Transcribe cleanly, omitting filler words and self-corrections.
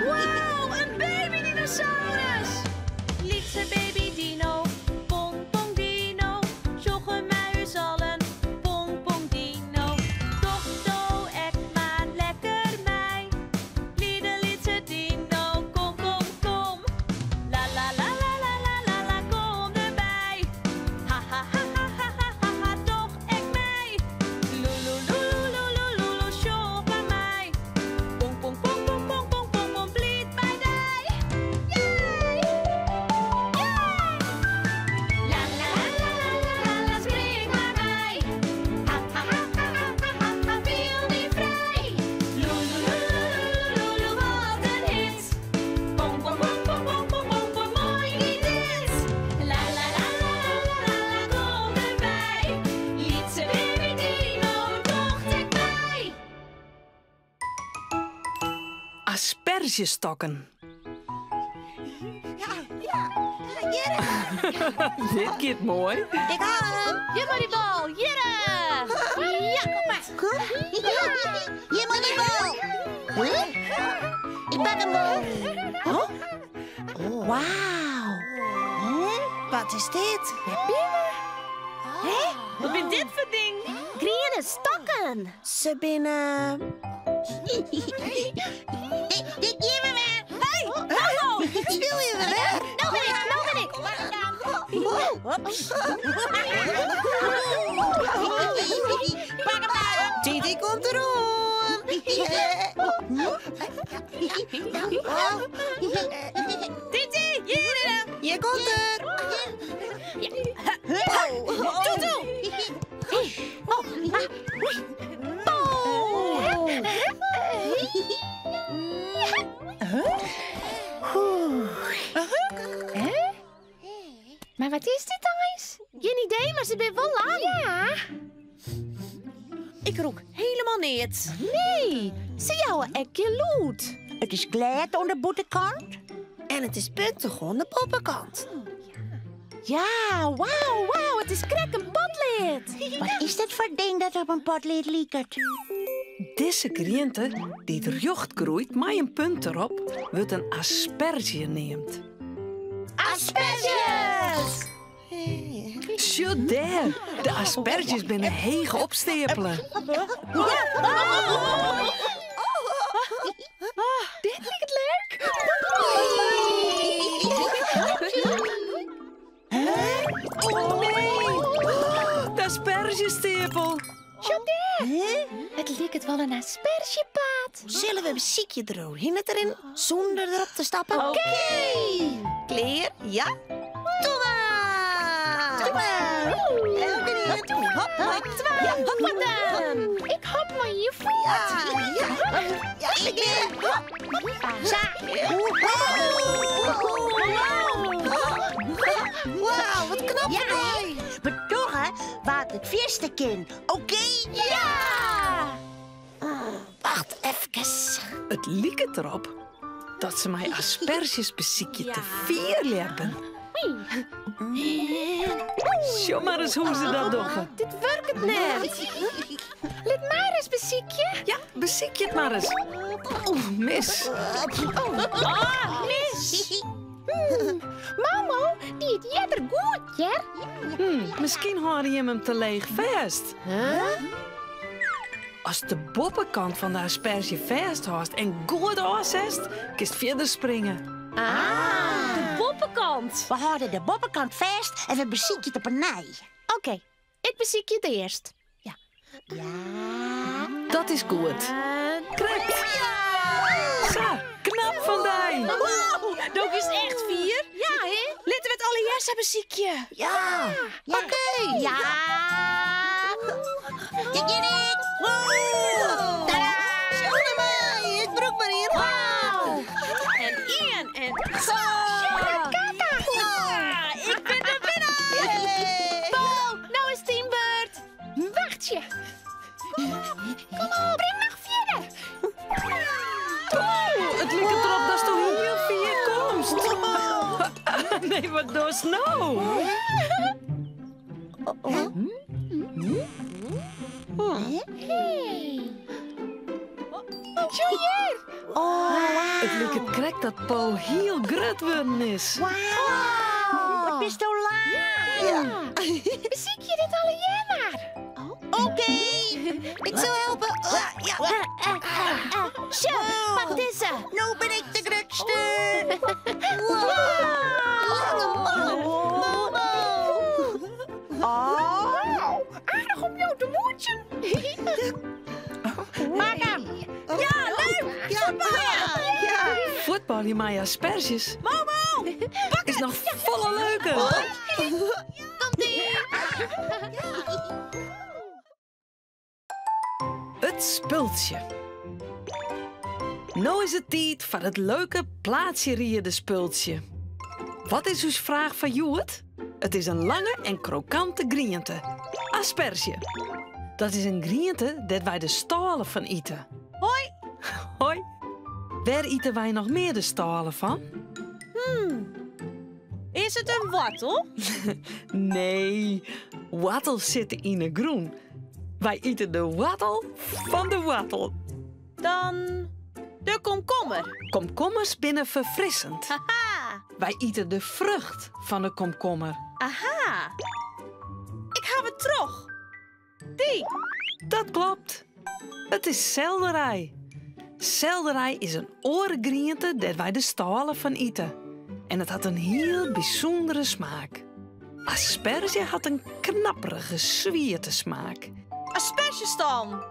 Wauw, een babydinosaurus! Lietse baby dino, pong pong dino. Joggen mij us allen, pong pong dino. Toch zo ek maar lekker mij. Liede lietse dino, kom kom kom. La la la la la la la la, kom erbij. Ha ha ha ha ha ha ha ha, toch ek mij. Lulu lulu lulu lulu, joggen mij. Pong pong pong pong pong pong pong pong, blied bij dij. Yay! La la la la la la la, spring maar bij. Ha ha ha ha ha ha ha, viel die vrij. Lulu lulu lulu, wat een hit. Pong pong pong pong pong pong pong pong, mooi niet dit. La la la la la la la, kom erbij. Lietse baby dino, toch dichtbij. Aspergestokken. Dit gaat mooi. Ik haal hem. Hier maar die bal, hier! Ja, kom maar. Hier maar die bal. Ik pak hem wel. Wauw. Wat is dit? Wat ben dit voor ding? Groene stokken. Ze binnen. Ik geef hem weer. Hey, hallo. Speel je weer, hè? Nou ben ik. Pak hem maar. Titi komt erop. Titi, hier! Je komt er. Toe! Maar wat is dit dan eens? Geen idee, maar ze bent wel lang. Ja. Ik rook helemaal niet. Nee, ze jouwen ekje lood. Het is glad aan de boetekant. En het is puntig aan de poppenkant. Ja, wauw, het is krek een potleed. Wat is dat voor ding dat op een potleed liekert? Deze groente, die het jocht groeit, met een punt erop, wordt een asperge neemt. Asperges! Zo daar, de asperges binnen heeg opstapelen. Dit lijkt leuk. Oh nee, de aspergestapel. Het lijkt wel een aspergepaad. Zullen we een muziekje erin erin zonder erop te stappen? Oké. Kleer, ja? Doe maar! Doe maar! Hop, hop. Ja, hop maar dan. Ik hop maar hier voort. Ja, ik weer. Wauw, wat knap erbij. Bedorren wat het eerste kind. Oké? Ja! Wacht even. Het lijkt erop dat ze mij asperges beziekje te vier leppen. Zo maar eens hoe ze dat doen. Dit werkt net. Laat mij eens beziekje. Ja, beziek je het maar eens. Oeh, mis. Mis. Mama, die het jeder goed, ja? Misschien hoor je hem te leeg vast. Als de boppenkant van de asperge vast houdt en goed afzest, kist verder springen. De boppenkant. We houden de boppenkant vast en we bezieken het op een nij. Oké, ik beziek je het eerst. Ja. Dat is goed. Correct. Zo, knap van die. Wow, dat is echt 4. Ja, hè? Laten we het allereerst hebben ziekje. Ja. Oké. Ja. Je get it. Tadaa. Schoenen mij. Ik broek maar hier. Wauw. En Ian en zo. Ja, ik ben de winnaar. Paul, nou is teambeurt. Wacht je. Kom op, breng nog verder. Het lijkt erop dat je hier vier komst. Nee, wat doe je nou? Hey. Zo hier. Het lijkt het krek dat Paul heel grut worden is. Wauw. Wat bist zo laag. Zie je dit al maar? Oké. Ik zal helpen. Zo, pak deze. Nou ben ik de drukste. Aardig om jou te moedje. Maak hem. Ja, leuk. Ja. Voetbal je mij asperges. Momo. Is nog volle leuke. Het spultje. Nou is het tijd voor het leuke plaatsje riede spultje. Wat is uw vraag van Joet? Het is een lange en krokante griente. Asperge. Dat is een griente dat wij de stalen van eten. Hoi. Hoi. Waar eten wij nog meer de stalen van? Is het een wortel? Nee, wattels zitten in een groen. Wij eten de wattel van de wattel. Dan de komkommer. Komkommers binnen verfrissend. Haha. Wij eten de vrucht van de komkommer. Aha. Ik heb het terug. Die. Dat klopt. Het is selderij. Selderij is een oorgriente dat wij de stalen van eten. En het had een heel bijzondere smaak. Asperge had een knapperige, zwierte smaak. Aspergestam.